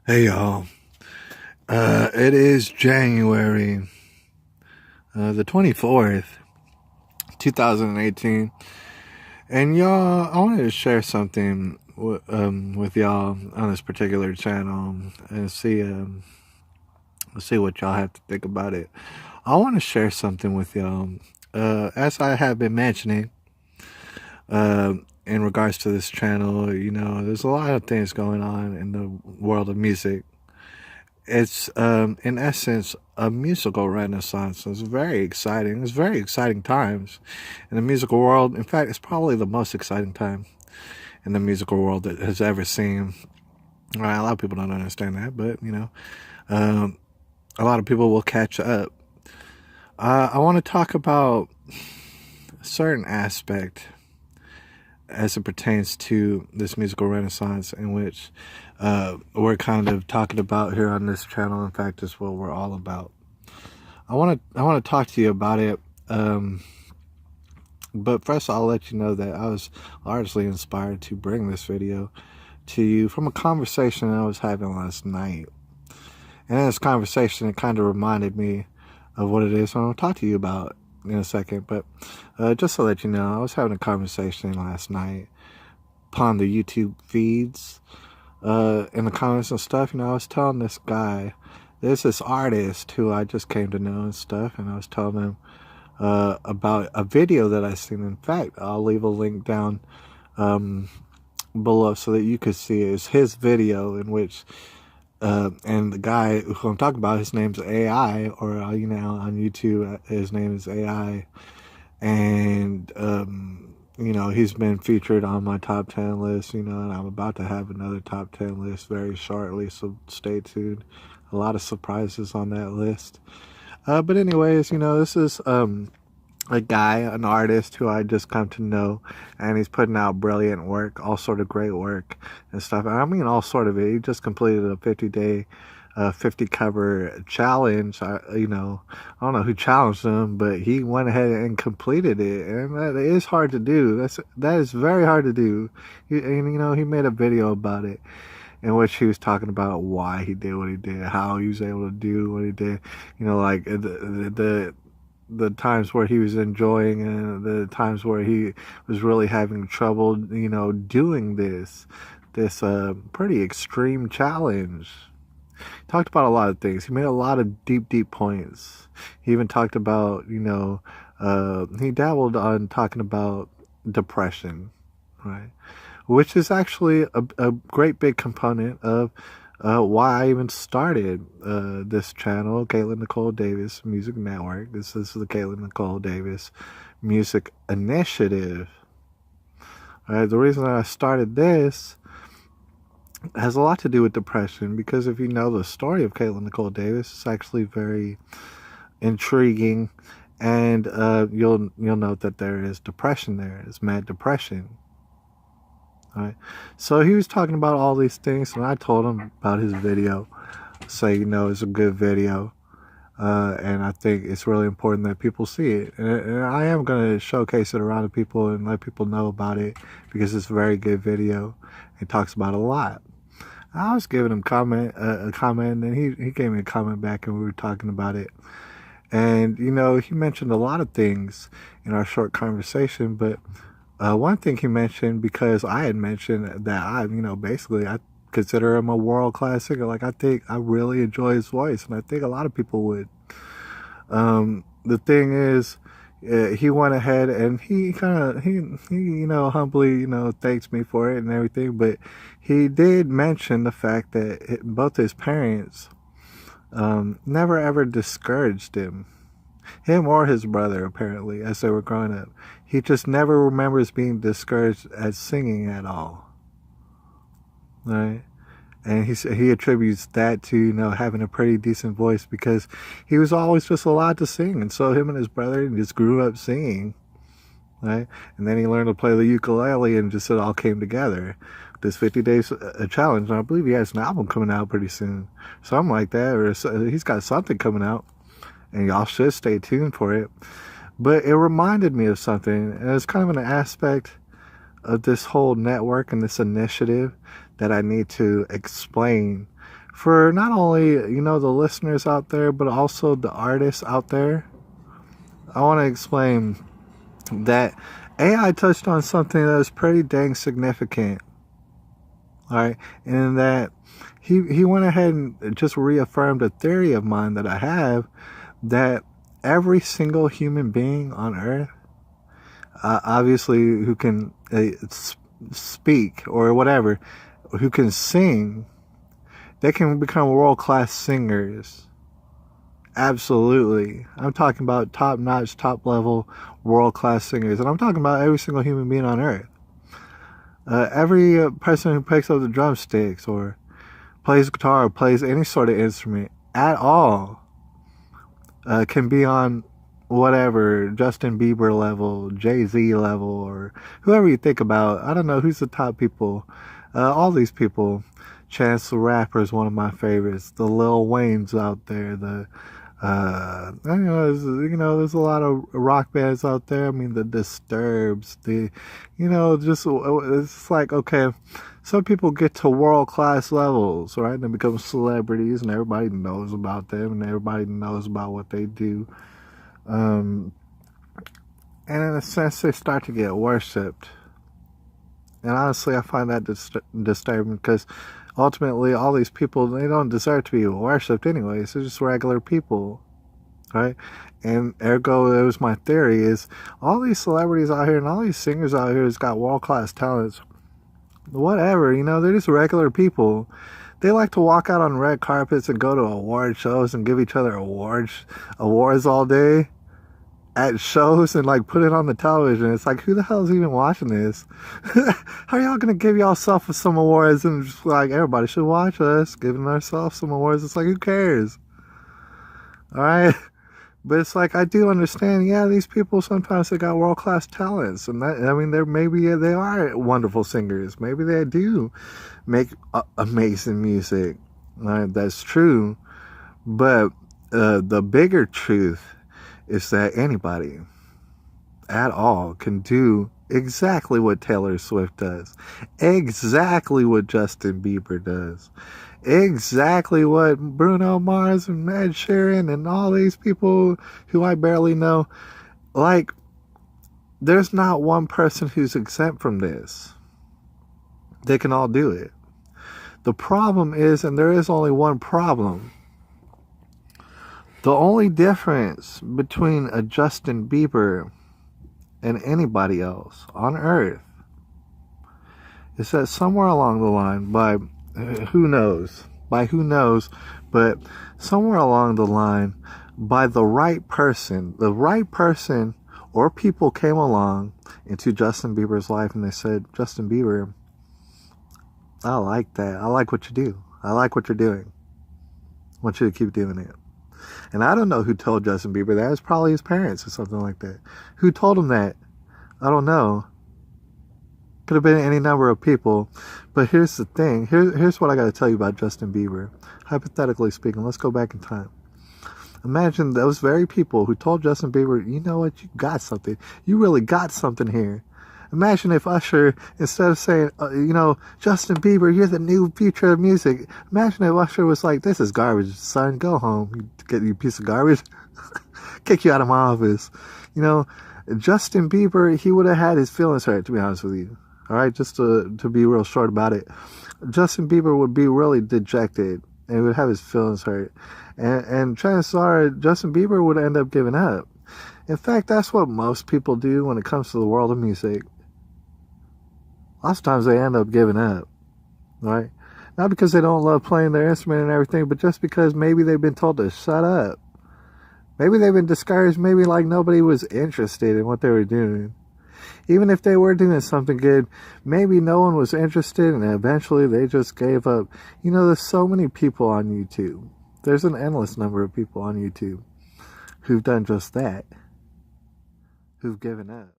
Hey y'all, it is January the 24th, 2018, and y'all, I wanted to share something with y'all on this particular channel and see what y'all have to think about it. I want to share something with y'all, as I have been mentioning, in regards to this channel. There's a lot of things going on in the world of music. It's in essence a musical renaissance. It's very exciting. It's very exciting times in the musical world. In fact, it's probably the most exciting time in the musical world that has ever seen. Right, a lot of people don't understand that, but um, a lot of people will catch up. I want to talk about a certain aspect as it pertains to this musical renaissance, in which we're kind of talking about here on this channel. In fact, it's what we're all about. I want to talk to you about it. But first, I'll let you know that I was largely inspired to bring this video to you from a conversation I was having last night. And in this conversation, it kind of reminded me of what it is I'll talk to you about in a second. But just to let you know, I was having a conversation last night upon the YouTube feeds, in the comments and stuff. I was telling this guy, there's this artist who I just came to know and stuff, and I was telling him about a video that I seen. In fact, I'll leave a link down below so that you could see it. It's his video in which and the guy who I'm talking about, his name's AI, or on YouTube, his name is AI, and he's been featured on my top 10 list, and I'm about to have another top 10 list very shortly, so stay tuned. A lot of surprises on that list. But anyways, this is a guy, an artist who I just come to know, and he's putting out brilliant work, all sort of great work and stuff. And I mean all sort of it. He just completed a 50-day 50 cover challenge. I don't know who challenged him, but he went ahead and completed it, and that is hard to do. That is very hard to do. He made a video about it, in which he was talking about why he did what he did, how he was able to do what he did. Like the times where he was enjoying and the times where he was really having trouble, doing this pretty extreme challenge. He talked about a lot of things. He made a lot of deep points. He even talked about, he dabbled on talking about depression, right? Which is actually a great big component of why I even started this channel, Caitlin Nicole Davis Music Network. This is the Caitlin Nicole Davis Music Initiative. The reason I started this has a lot to do with depression, because if you know the story of Caitlin Nicole Davis, it's actually very intriguing, and you'll note that there is depression there. It's mad depression. All right. So he was talking about all these things, and I told him about his video. Say, it's a good video, and I think it's really important that people see it. And I am going to showcase it around to people and let people know about it, because it's a very good video. It talks about a lot. I was giving him a comment, and he gave me a comment back, and we were talking about it. And, he mentioned a lot of things in our short conversation, but one thing he mentioned, because I had mentioned that basically I consider him a world-class singer. Like, I think I really enjoy his voice, and I think a lot of people would. The thing is, he went ahead and he humbly, thanks me for it and everything, but he did mention the fact that both his parents never ever discouraged him or his brother, apparently, as they were growing up. He just never remembers being discouraged at singing at all, right? And he attributes that to having a pretty decent voice, because he was always just allowed to sing, and so him and his brother just grew up singing, right? And then he learned to play the ukulele, and just it all came together. This 50 days challenge, and I believe he has an album coming out pretty soon, something like that, or he's got something coming out, and y'all should stay tuned for it. But it reminded me of something, and it's kind of an aspect of this whole network and this initiative that I need to explain for not only, the listeners out there, but also the artists out there, I want to explain that AI touched on something that was pretty dang significant. All right, and that he went ahead and just reaffirmed a theory of mine that I have, that every single human being on Earth, obviously who can speak or whatever, who can sing, they can become world-class singers. Absolutely. I'm talking about top-notch, top-level, world-class singers. And I'm talking about every single human being on Earth. Every person who picks up the drumsticks or plays guitar or plays any sort of instrument at all can be on whatever, Justin Bieber level, Jay-Z level, or whoever you think about. I don't know who's the top people. All these people. Chance the Rapper is one of my favorites. The Lil Wayne's out there. There's a lot of rock bands out there. I mean, the Disturbs. It's like, okay, some people get to world-class levels, right? They become celebrities, and everybody knows about them, and everybody knows about what they do. And in a sense, they start to get worshipped. And honestly, I find that disturbing, because ultimately, all these people, they don't deserve to be worshipped anyways. They're just regular people, right? And ergo, it was my theory, is all these celebrities out here and all these singers out here has got world-class talents. Whatever, they're just regular people. They like to walk out on red carpets and go to award shows and give each other awards all day at shows and like put it on the television. It's like, who the hell is even watching this? How are y'all gonna give yourself some awards and just like everybody should watch us giving ourselves some awards? It's like, who cares? All right. But it's like, I do understand, these people sometimes, they got world-class talents, and that, I mean, they are wonderful singers. Maybe they do make amazing music. That's true. But the bigger truth is that anybody at all can do exactly what Taylor Swift does, exactly what Justin Bieber does, exactly what Bruno Mars and Ed Sheeran and all these people who I barely know. Like, there's not one person who's exempt from this. They can all do it. The problem is, and there is only one problem, the only difference between a Justin Bieber and anybody else on Earth is that somewhere along the line, by who knows, but somewhere along the line, by the right person or people came along into Justin Bieber's life and they said, Justin Bieber, I like that. I like what you do. I like what you're doing. I want you to keep doing it. And I don't know who told Justin Bieber that. It's probably his parents or something like that. Who told him that? I don't know. Could have been any number of people. But here's the thing. Here's what I got to tell you about Justin Bieber. Hypothetically speaking, let's go back in time. Imagine those very people who told Justin Bieber, you know what, you got something. You really got something here. Imagine if Usher, instead of saying, Justin Bieber, you're the new future of music. Imagine if Usher was like, this is garbage, son. Go home, you piece of garbage. Kick you out of my office. Justin Bieber, he would have had his feelings hurt, to be honest with you. All right, just to be real short about it. Justin Bieber would be really dejected and he would have his feelings hurt. And chances are Justin Bieber would end up giving up. In fact, that's what most people do when it comes to the world of music. Lots of times they end up giving up, right? Not because they don't love playing their instrument and everything, but just because maybe they've been told to shut up. Maybe they've been discouraged. Maybe like nobody was interested in what they were doing. Even if they were doing something good, maybe no one was interested and eventually they just gave up. There's so many people on YouTube. There's an endless number of people on YouTube who've done just that, who've given up.